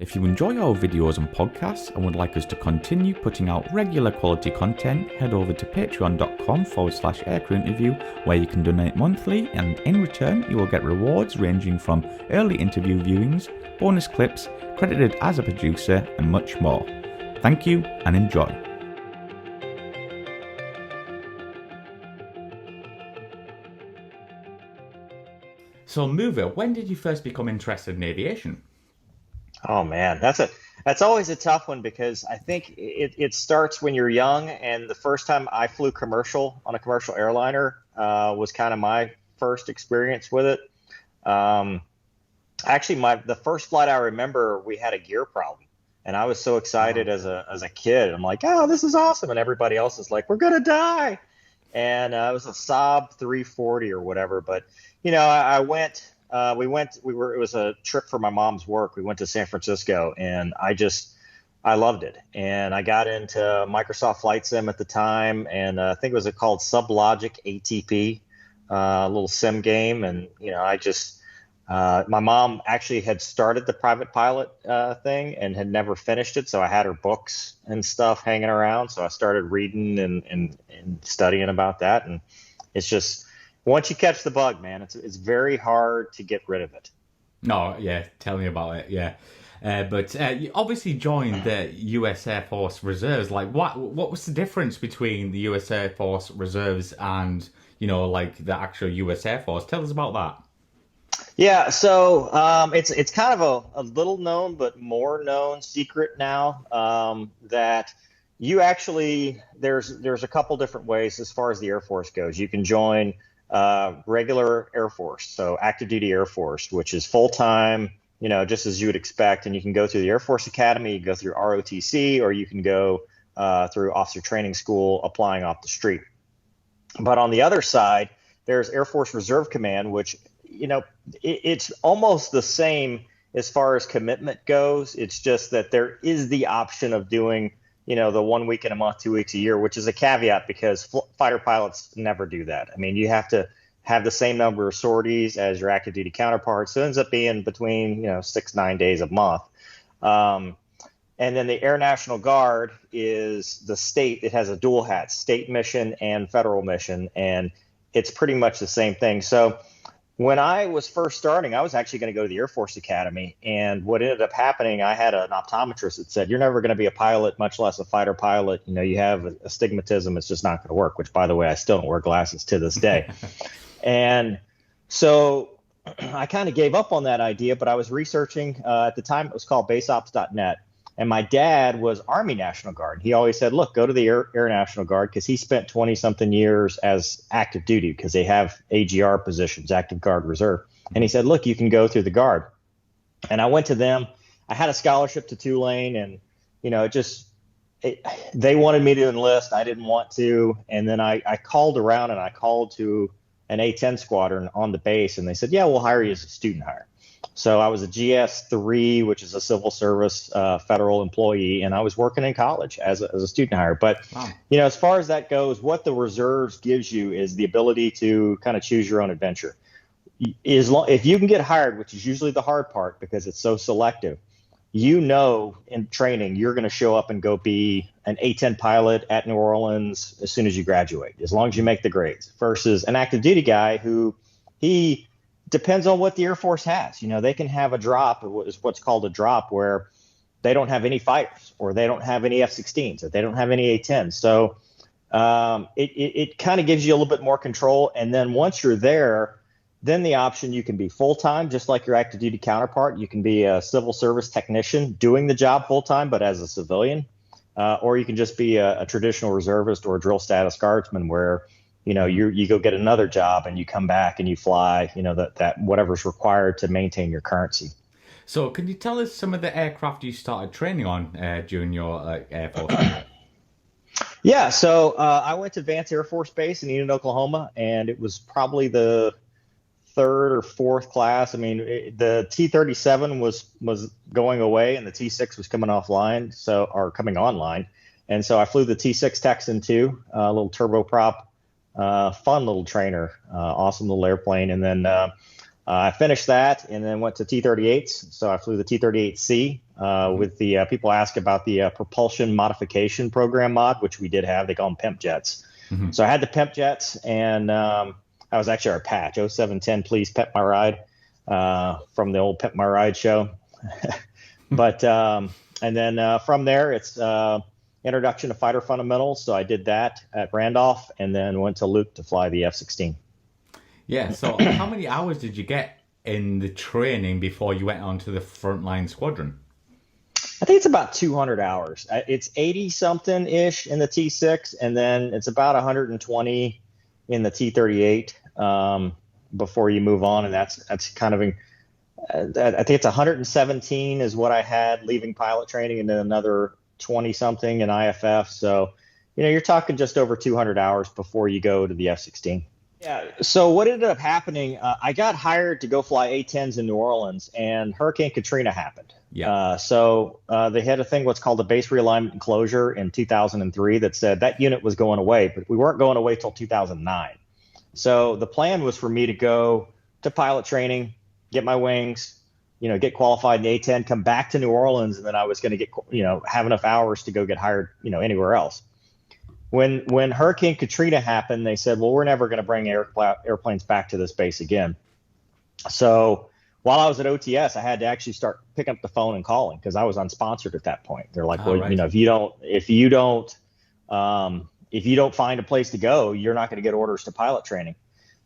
If you enjoy our videos and podcasts and would like us to continue putting out regular quality content, head over to patreon.com/aircrew interview, where you can donate monthly, and in return you will get rewards ranging from early interview viewings, bonus clips, credited as a producer, and much more. Thank you and enjoy. So, Mover, when did you first become interested in aviation? Oh man, that's always a tough one because I think it starts when you're young, and the first time I flew commercial on a commercial airliner was kind of my first experience with it. Um, Actually, the first flight I remember, we had a gear problem, and I was so excited Wow. as a kid. I'm like, oh, this is awesome, and everybody else is like, we're gonna die. And it was a Saab 340 or whatever. But I went. We went. We were. It was a trip for my mom's work. We went to San Francisco, and I loved it. And I got into Microsoft Flight Sim at the time, and I think it was called SubLogic ATP, a little sim game. And my mom actually had started the private pilot thing and had never finished it, so I had her books and stuff hanging around. So I started reading and studying about that, and it's just once you catch the bug, man, it's very hard to get rid of it. No, yeah, tell me about it. Yeah, but you obviously joined the U.S. Air Force Reserves. Like, what was the difference between the U.S. Air Force Reserves and like the actual U.S. Air Force? Tell us about that. Yeah, so it's kind of a little known but more known secret now that you actually there's a couple different ways as far as the Air Force goes. You can join regular Air Force, so active duty Air Force, which is full time, just as you would expect, and you can go through the Air Force Academy, you can go through ROTC, or you can go through Officer Training School, applying off the street. But on the other side, there's Air Force Reserve Command, which it's almost the same as far as commitment goes. It's just that there is the option of doing, the 1 week in a month, 2 weeks a year, which is a caveat because fighter pilots never do that. I mean, you have to have the same number of sorties as your active duty counterparts. So it ends up being between, 6, 9 days a month. Um, and then the Air National Guard is the state. It has a dual hat, state mission and federal mission, and it's pretty much the same thing. So when I was first starting, I was actually going to go to the Air Force Academy. And what ended up happening, I had an optometrist that said, you're never going to be a pilot, much less a fighter pilot. You have astigmatism. It's just not going to work, which, by the way, I still don't wear glasses to this day. And so I kind of gave up on that idea, but I was researching. At the time, it was called baseops.net. And my dad was Army National Guard. He always said, look, go to the Air National Guard, because he spent 20 something years as active duty, because they have AGR positions, active guard reserve. And he said, look, you can go through the Guard. And I went to them. I had a scholarship to Tulane, and, they wanted me to enlist. I didn't want to. And then I called around, and I called to an A-10 squadron on the base, and they said, yeah, we'll hire you as a student hire. So I was a GS3, which is a civil service federal employee, and I was working in college as a student hire. But, Wow. as far as that goes, what the reserves gives you is the ability to kind of choose your own adventure. If you can get hired, which is usually the hard part because it's so selective, in training, you're going to show up and go be an A-10 pilot at New Orleans as soon as you graduate, as long as you make the grades, versus an active duty guy who he depends on what the Air Force has. They can have a drop, what's called a drop, where they don't have any fighters, or they don't have any F-16s, or they don't have any A-10s. So it kind of gives you a little bit more control. And then once you're there, then the option, you can be full-time, just like your active duty counterpart. You can be a civil service technician doing the job full-time, but as a civilian. Or you can just be a traditional reservist or a drill status guardsman, where you go get another job and you come back and you fly, that whatever's required to maintain your currency. So, can you tell us some of the aircraft you started training on during your Air Force? Yeah, so I went to Vance Air Force Base in Enid, Oklahoma, and it was probably the third or fourth class. I mean, the T-37 was going away, and the T-6 was coming coming online, and so I flew the T-6 Texan T, a little turboprop, fun little trainer, awesome little airplane, and then I finished that, and then went to T-38s. So I flew the T-38C, with the people ask about the propulsion modification program mod, which we did have. They call them pimp jets. Mm-hmm. So I had the pimp jets, and I was actually our patch, 0710, please pimp my ride, from the old Pimp My Ride show. But and then from there, it's introduction to fighter fundamentals. So I did that at Randolph, and then went to Luke to fly the F-16. Yeah. So how many hours did you get in the training before you went on to the frontline squadron? I think it's about 200 hours. It's 80 something ish in the T-6, and then it's about 120 in the T-38 before you move on. And that's kind of, I think it's 117 is what I had leaving pilot training, and then another 20 something in IFF. So, you're talking just over 200 hours before you go to the F-16. Yeah. So what ended up happening, I got hired to go fly A-10s in New Orleans, and Hurricane Katrina happened. Yeah. So they had a thing, what's called the base realignment and closure in 2003, that said that unit was going away, but we weren't going away till 2009. So the plan was for me to go to pilot training, get my wings, get qualified in A-10, come back to New Orleans, and then I was going to get, have enough hours to go get hired, anywhere else. When Hurricane Katrina happened, they said, well, we're never going to bring airplanes back to this base again. So while I was at OTS, I had to actually start picking up the phone and calling, because I was unsponsored at that point. They're like, well, right. if you don't find a place to go, you're not going to get orders to pilot training.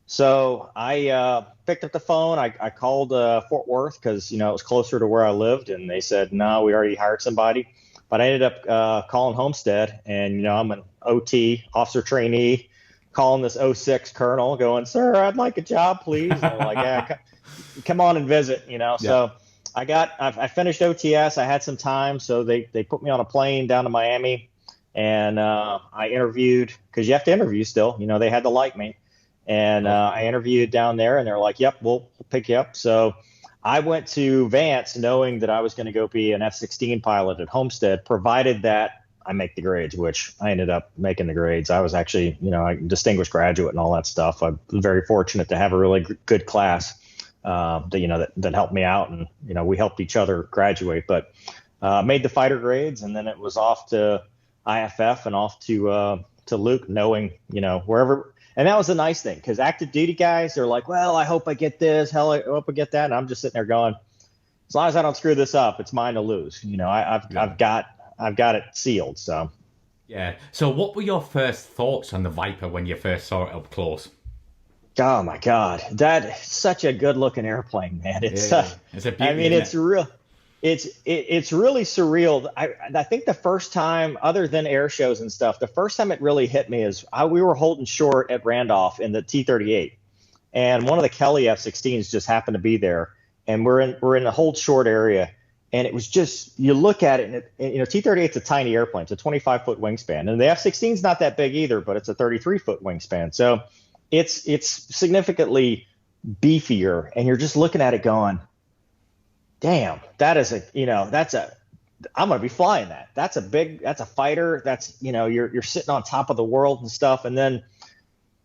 So I picked up the phone. I called Fort Worth, because it was closer to where I lived, and they said, no, we already hired somebody. But I ended up calling Homestead, and I'm an OT, officer trainee, calling this 06 colonel, going, sir, I'd like a job, please. And they're like, yeah, come on and visit. Yeah. So I finished OTS. I had some time, so they put me on a plane down to Miami, and I interviewed, because you have to interview still. They had to like me, and I interviewed down there, and they're like, yep, we'll pick you up. So I went to Vance knowing that I was going to go be an F-16 pilot at Homestead, provided that I make the grades, which I ended up making the grades. I was actually, a distinguished graduate and all that stuff. I'm very fortunate to have a really good class that helped me out, and we helped each other graduate. But made the fighter grades, and then it was off to IFF and off to Luke, knowing wherever. And that was a nice thing, because active duty guys, they're like, well, I hope I get this, hell, I hope I get that. And I'm just sitting there going, as long as I don't screw this up, it's mine to lose. I've got it sealed. So, yeah. So what were your first thoughts on the Viper when you first saw it up close? Oh my God, that's such a good looking airplane, man. It's a beauty, it's real. It's really surreal. I think the first time, other than air shows and stuff, the first time it really hit me is we were holding short at Randolph in the T-38, and one of the Kelly F-16s just happened to be there, and we're in a hold short area, and it was just, you look at it, and T-38's a tiny airplane. It's a 25-foot wingspan, and the F-16's not that big either, but it's a 33-foot wingspan, so it's significantly beefier, and you're just looking at it going, damn, I'm going to be flying that. That's a fighter. That's, you're sitting on top of the world and stuff. And then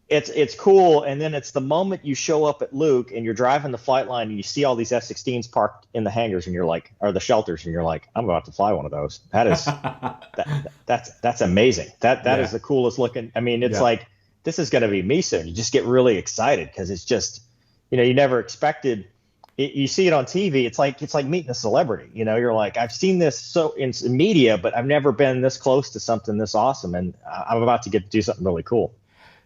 it's cool. And then it's the moment you show up at Luke and you're driving the flight line and you see all these F-16s parked in the hangars, and you're like, or the shelters, and you're like, I'm about to fly one of those. That is, that's amazing. That is the coolest looking. I mean, it's like, this is going to be me soon. You just get really excited, because it's just, you never expected. You see it on TV. It's like meeting a celebrity. You're like, I've seen this in media, but I've never been this close to something this awesome, and I'm about to get to do something really cool.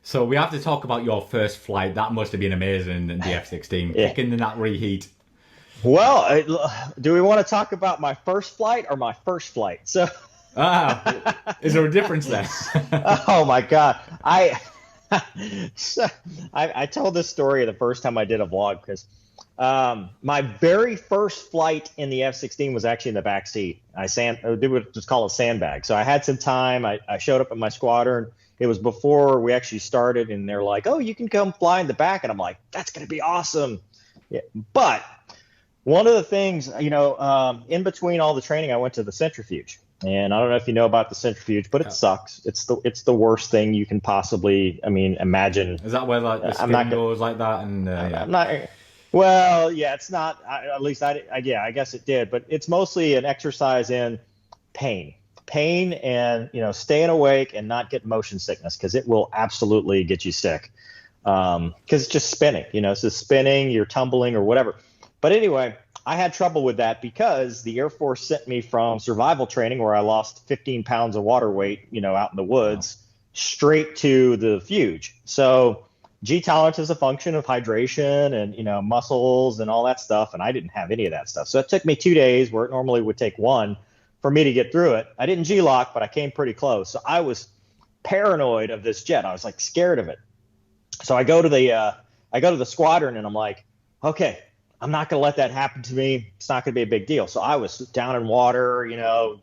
So we have to talk about your first flight. That must have been amazing in the F-16, kicking in that reheat. Well, do we want to talk about my first flight or my first flight? So, is there a difference there? Oh my God, I told this story the first time I did a vlog, because my very first flight in the F-16 was actually in the back seat. I did what's called a sandbag. So I had some time. I showed up at my squadron. It was before we actually started, and they're like, "Oh, you can come fly in the back," and I'm like, "That's gonna be awesome." Yeah. But one of the things, in between all the training, I went to the centrifuge, and I don't know if you know about the centrifuge, but it sucks. It's the worst thing you can possibly, imagine. Is that where the skin goes like that? And I'm not. Well, yeah, it's not. At least yeah, I guess it did, but it's mostly an exercise in pain, and staying awake and not getting motion sickness because it will absolutely get you sick. Because it's just spinning. It's just spinning, you're tumbling or whatever. But anyway, I had trouble with that because the Air Force sent me from survival training where I lost 15 pounds of water weight, out in the woods, straight to the fuge. So G tolerance is a function of hydration and, muscles and all that stuff. And I didn't have any of that stuff. So it took me 2 days where it normally would take one for me to get through it. I didn't G-lock, but I came pretty close. So I was paranoid of this jet. I was like scared of it. So I go to the squadron and I'm like, okay, I'm not going to let that happen to me. It's not going to be a big deal. So I was down in water,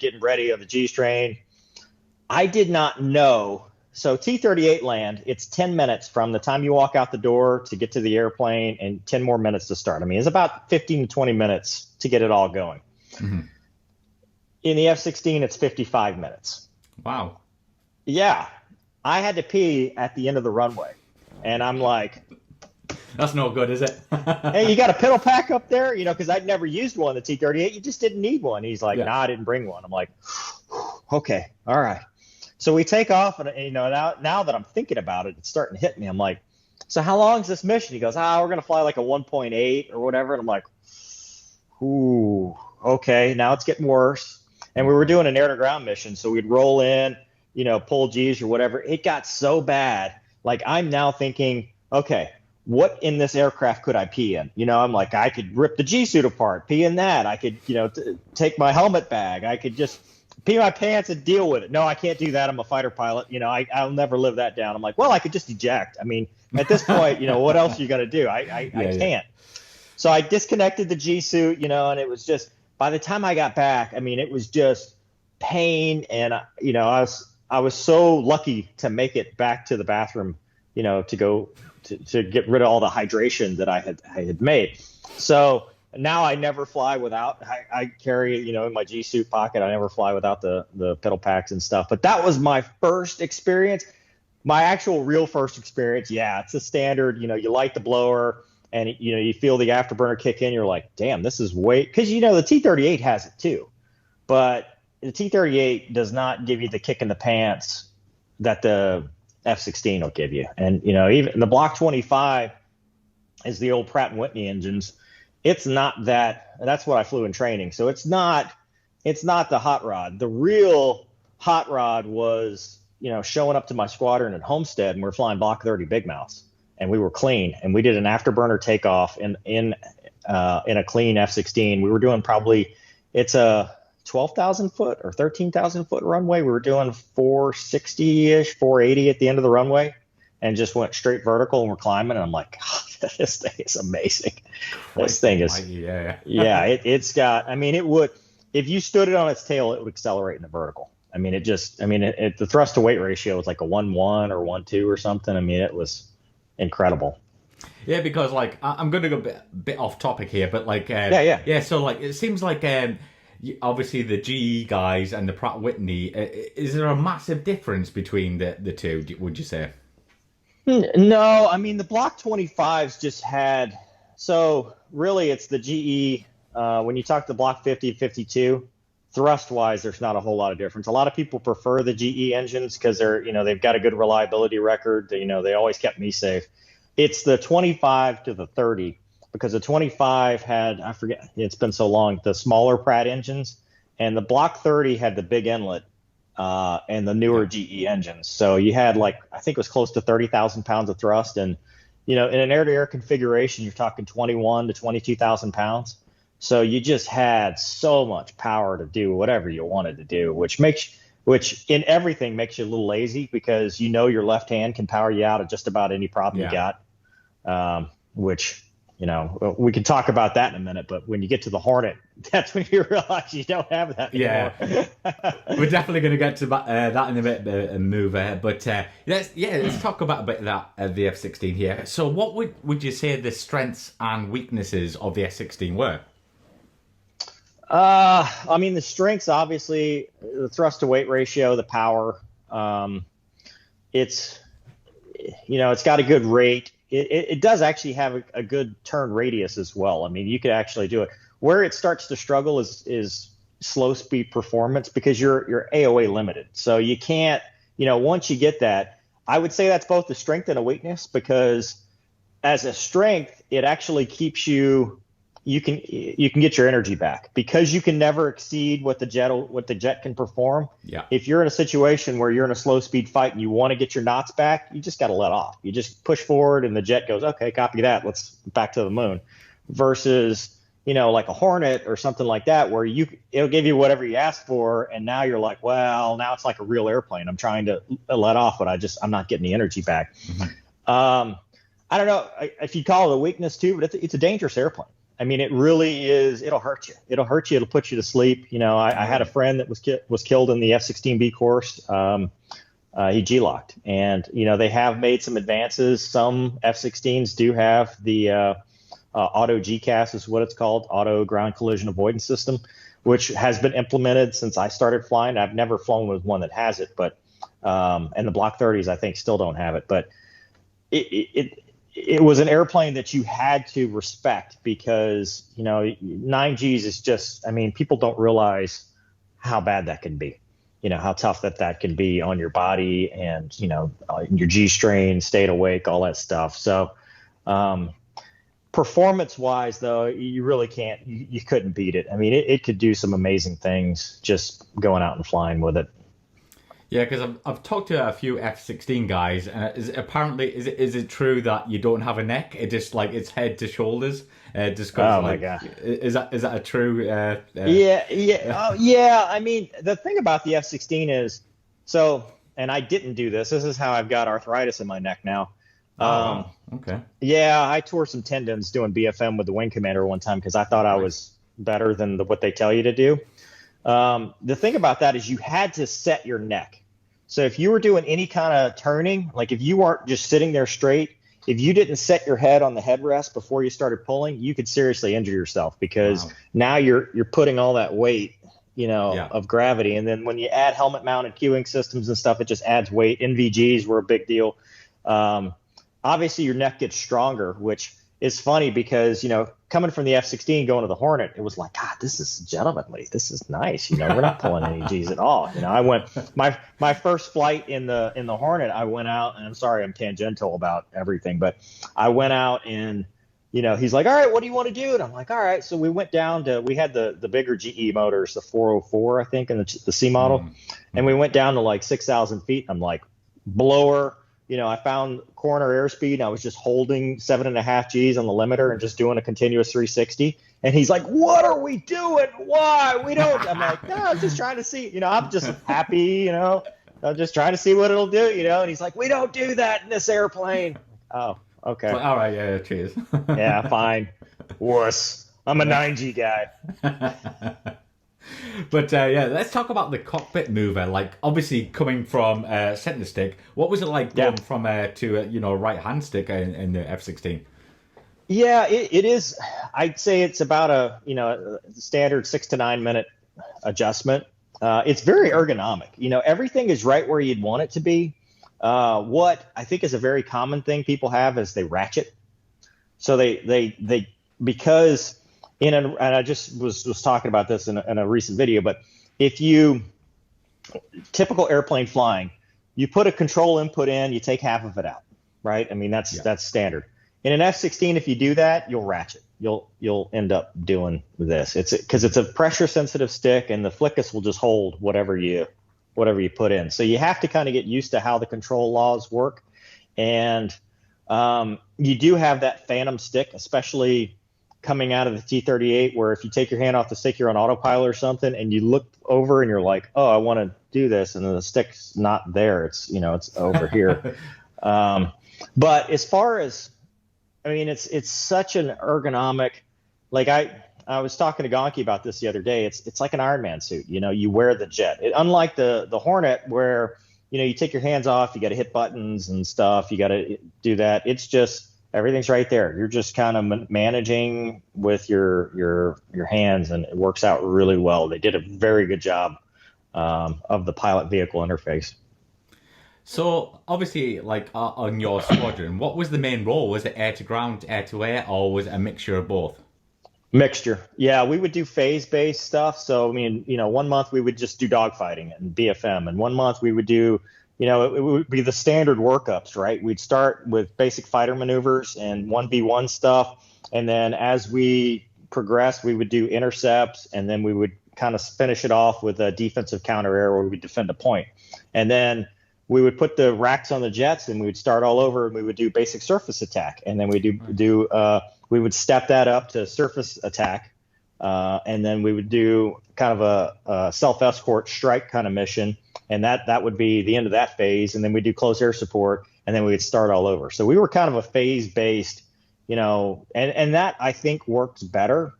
getting ready on the G strain. I did not know. So T-38 land, it's 10 minutes from the time you walk out the door to get to the airplane and 10 more minutes to start. I mean, it's about 15 to 20 minutes to get it all going. Mm-hmm. In the F-16, it's 55 minutes. Wow. Yeah. I had to pee at the end of the runway. And I'm like, that's no good, is it? hey, you got a pedal pack up there? Because I'd never used one, the T-38. You just didn't need one. He's like, nah, I didn't bring one. I'm like, okay, all right. So we take off, and now that I'm thinking about it, it's starting to hit me. I'm like, so how long is this mission? He goes, we're going to fly like a 1.8 or whatever. And I'm like, ooh, okay, now it's getting worse. And we were doing an air-to-ground mission, so we'd roll in, pull Gs or whatever. It got so bad. Like, I'm now thinking, okay, what in this aircraft could I pee in? I'm like, I could rip the G suit apart, pee in that. I could, take my helmet bag. I could just pee my pants and deal with it. No, I can't do that. I'm a fighter pilot. I'll never live that down. I'm like, well, I could just eject. I mean, at this point, what else are you going to do? I can't. So I disconnected the G suit, and it was just, by the time I got back, I mean, it was just pain. And, I was so lucky to make it back to the bathroom, to go to get rid of all the hydration that I had made. So now I never fly without. I carry it, in my G suit pocket. I never fly without the pedal packs and stuff. But that was my first experience. My actual real first experience. Yeah, it's a standard. You light the blower and you feel the afterburner kick in. You're like, damn, this is way, because the T-38 has it too, but the T-38 does not give you the kick in the pants that the F-16 will give you. And, even the Block 25 is the old Pratt Whitney engines. It's not that. That's what I flew in training. So it's not the hot rod. The real hot rod was, showing up to my squadron at Homestead, and we're flying Block 30 big mouths, and we were clean, and we did an afterburner takeoff in a clean F-16. We were doing it's a 12,000 foot or 13,000 foot runway. We were doing 460-ish, 480 at the end of the runway, and just went straight vertical, and we're climbing. And I'm like, God, this thing is amazing. This thing is, it's got, I mean, it would, if you stood it on its tail, it would accelerate in the vertical. I mean, the thrust to weight ratio was like a 1-1 or 1-2 or something. I mean, it was incredible. Yeah, because like, I'm going to go a bit off topic here, but like, so like, it seems like, obviously the GE guys and the Pratt Whitney, is there a massive difference between the two, would you say? No, I mean, the Block 25s just had, so really it's the GE, when you talk to Block 50 and 52, thrust-wise, there's not a whole lot of difference. A lot of people prefer the GE engines because they've got a good reliability record. They always kept me safe. It's the 25 to the 30, because the 25 had, I forget, it's been so long, the smaller Pratt engines, and the Block 30 had the big inlet and the newer GE engines. So you had I think it was close to 30,000 pounds of thrust. And, in an air-to-air configuration, you're talking 21 to 22,000 pounds. So you just had so much power to do whatever you wanted to do, which in everything makes you a little lazy, because your left hand can power you out of just about any problem you got, which, we can talk about that in a minute, but when you get to the Hornet, that's when you realize you don't have that anymore. Yeah. We're definitely going to get to that in a bit and move ahead. But let's talk about a bit of that, the F-16 here. So what would you say the strengths and weaknesses of the F-16 were? I mean, the strengths, obviously, the thrust to weight ratio, the power. It's got a good rate. it does actually have a good turn radius as well. I mean, you could actually do it. Where it starts to struggle is slow speed performance, because you're AOA limited. So you can't, once you get that, I would say that's both a strength and a weakness, because as a strength, it actually keeps you can get your energy back, because you can never exceed what the jet can perform. Yeah. If you're in a situation where you're in a slow speed fight and you want to get your knots back, you just got to let off. You just push forward and the jet goes, okay, copy that. Let's back to the moon. Versus, like a Hornet or something like that, where it'll give you whatever you ask for. And now you're like, well, now it's like a real airplane. I'm trying to let off, but I'm not getting the energy back. Mm-hmm. I don't know if you call it a weakness too, but it's a dangerous airplane. I mean, it really is. It'll hurt you. It'll put you to sleep. I had a friend that was killed in the F-16B course. He G-locked, and they have made some advances. Some F-16s do have the auto GCAS is what it's called, auto ground collision avoidance system, which has been implemented since I started flying. I've never flown with one that has it, but and the Block 30s I think still don't have it. But it was an airplane that you had to respect, because 9Gs is just, I mean, people don't realize how bad that can be. How tough that can be on your body, and your G strain, stayed awake, all that stuff. So performance wise though, you really can't, you couldn't beat it. I mean, it could do some amazing things just going out and flying with it. Yeah, because I've talked to a few F-16 guys, and is it true that you don't have a neck? It just like it's head to shoulders. Just oh my god, is that a true? Yeah. I mean, the thing about the F-16 is, and I didn't do this. This is how I've got arthritis in my neck now. Okay. Yeah, I tore some tendons doing BFM with the wing commander one time, because I thought I was better than what they tell you to do. The thing about that is you had to set your neck. So if you were doing any kind of turning, like if you weren't just sitting there straight, if you didn't set your head on the headrest before you started pulling, you could seriously injure yourself, because now you're putting all that weight, of gravity. And then when you add helmet mounted cueing systems and stuff, it just adds weight. NVGs were a big deal. Obviously your neck gets stronger, which is funny, because, coming from the F-16 going to the Hornet, it was like, God, this is gentlemanly. This is nice. We're not pulling any G's at all. I went my first flight in the Hornet. I went out, and I'm sorry, I'm tangential about everything, but I went out and, he's like, all right, what do you want to do? And I'm like, all right. So we went down we had the bigger GE motors, the 404, I think, and the C model. And we went down to like 6,000 feet. I'm like, blower. I found corner airspeed, and I was just holding 7.5 Gs on the limiter and just doing a continuous 360. And he's like, what are we doing? Why? We don't. I'm like, no, I'm just trying to see, I'm just happy, I'm just trying to see what it'll do, and he's like, we don't do that in this airplane. Oh, okay. Well, all right. Yeah. Cheers. Yeah, fine. Wuss. I'm a 9G guy. But let's talk about the cockpit mover. Like, obviously coming from center stick, what was it like going from to right hand stick in the F-16? Yeah, it is. I'd say it's about a standard 6 to 9 minute adjustment. It's very ergonomic. Everything is right where you'd want it to be. What I think is a very common thing people have is they ratchet. So they because. And I just was talking about this in a recent video, but if typical airplane flying, you put a control input in, you take half of it out, right? I mean, that's standard. In an F-16, if you do that, you'll ratchet. You'll end up doing this. It's because it's a pressure sensitive stick, and the flickus will just hold whatever you put in. So you have to kind of get used to how the control laws work. And you do have that phantom stick, especially coming out of the T-38, where if you take your hand off the stick, you're on autopilot or something, and you look over and you're like, oh, I want to do this, and then the stick's not there. It's it's over here. But as far as, I mean, it's such an ergonomic, like I was talking to Gonki about this the other day. It's like an Iron Man suit. You wear the jet. Unlike the Hornet, where you take your hands off, you got to hit buttons and stuff. You got to do that. It's just everything's right there. You're just kind of managing with your hands, and it works out really well. They did a very good job of the pilot vehicle interface. So obviously, like on your squadron, what was the main role? Was it air to ground, air to air, or was it a mixture of both? Mixture. Yeah, we would do phase-based stuff. So, I mean, 1 month we would just do dogfighting and BFM, and 1 month we would do, it would be the standard workups, right? We'd start with basic fighter maneuvers and 1v1 stuff, and then as we progressed, we would do intercepts, and then we would kind of finish it off with a defensive counter air where we would defend a point. And then we would put the racks on the jets, and we would start all over, and we would do basic surface attack, and then we we would step that up to surface attack, and then we would do kind of a self-escort strike kind of mission, and that would be the end of that phase, and then we do close air support, and then we would start all over. So we were kind of a phase-based, and that I think works better.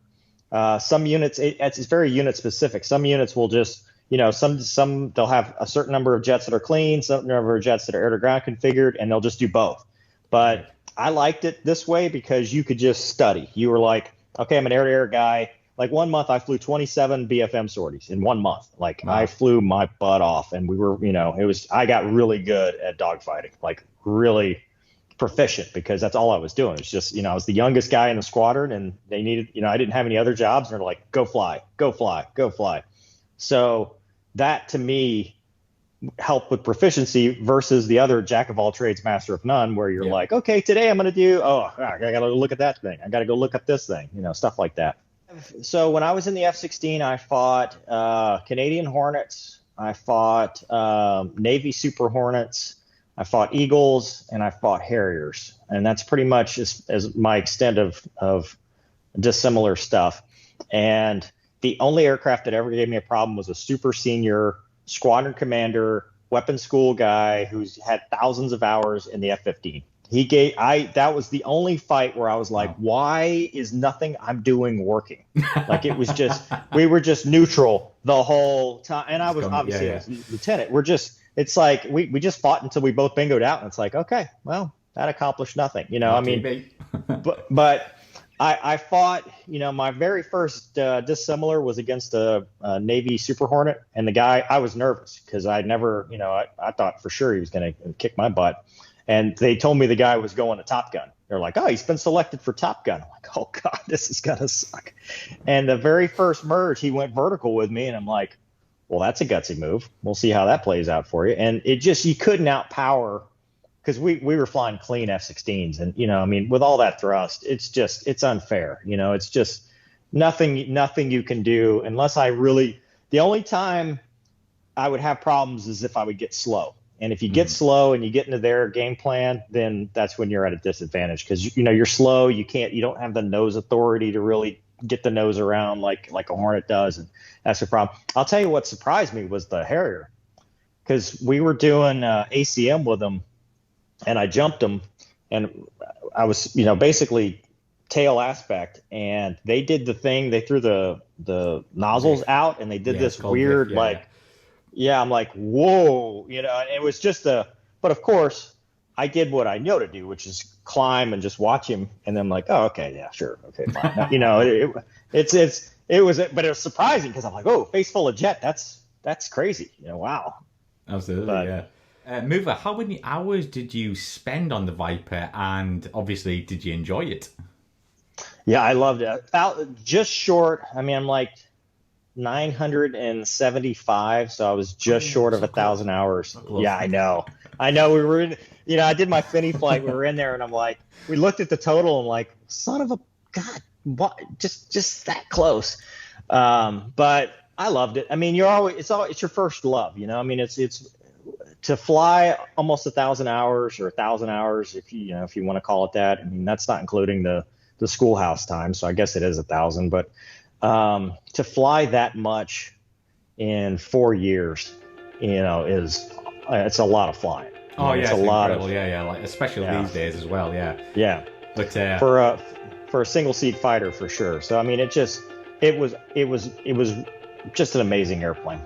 Some units, it's very unit specific. Some units will just some they'll have a certain number of jets that are clean, some number of jets that are air to ground configured, and they'll just do both. But I liked it this way because you could just study. You were like, okay, I'm an air to air guy. Like 1 month, I flew 27 BFM sorties in 1 month. Like wow. I flew my butt off, and we were, I got really good at dogfighting, like really proficient, because that's all I was doing. It's just, I was the youngest guy in the squadron, and they needed, I didn't have any other jobs, and they're like, go fly, go fly, go fly. So that to me helped with proficiency versus the other jack of all trades, master of none, where you're like, okay, today I'm going to do, I got to look at that thing. I got to go look up this thing, stuff like that. So when I was in the F-16, I fought Canadian Hornets. I fought Navy Super Hornets. I fought Eagles, and I fought Harriers. And that's pretty much as my extent of dissimilar stuff. And the only aircraft that ever gave me a problem was a super senior squadron commander, weapons school guy who's had thousands of hours in the F-15. That was the only fight where I was like, why is nothing I'm doing working? Like it was just, we were just neutral the whole time. And I was obviously a lieutenant. It's like, we just fought until we both bingoed out. And it's like, okay, well, that accomplished nothing, but I fought, my very first dissimilar was against a Navy Super Hornet, and the guy, I was nervous because I never, I thought for sure he was going to kick my butt. And they told me the guy was going to Top Gun. They're like, oh, he's been selected for Top Gun. I'm like, oh God, this is going to suck. And the very first merge, he went vertical with me, and I'm like, well, that's a gutsy move. We'll see how that plays out for you. And it just, you couldn't outpower, because we were flying clean F-16s, and with all that thrust, it's unfair. It's just nothing you can do unless the only time I would have problems is if I would get slow. And if you get slow and you get into their game plan, then that's when you're at a disadvantage, because you're slow. You don't have the nose authority to really get the nose around like a Hornet does, and that's the problem. I'll tell you what surprised me was the Harrier, because we were doing ACM with them. And I jumped them, and I was, basically tail aspect, and they did the thing. They threw the nozzles out, and they did this weird, I'm like, whoa, and it was just but of course I did what I know to do, which is climb and just watch him. And then I'm like, oh, okay, yeah, sure. Okay, fine. It was surprising, because I'm like, oh, face full of jet. That's crazy. Wow. Absolutely. Yeah. Mover, how many hours did you spend on the Viper, and obviously did you enjoy it? Yeah, I loved it. Just short. I'm like 975, so I was just short of 1,000 hours. So yeah, I know. We were in, I did my Finney flight. We were in there, and I'm like, we looked at the total, and like, son of a God, what? Just that close. But I loved it. It's your first love, it's to fly almost 1,000 hours or 1,000 hours, if you want to call it that. That's not including the schoolhouse time, so I guess it is 1,000. But to fly that much in 4 years, it's a lot of flying. Oh yeah, it's a lot of like especially these days as well. Yeah. Yeah. But for a single seat fighter for sure. So it was just an amazing airplane.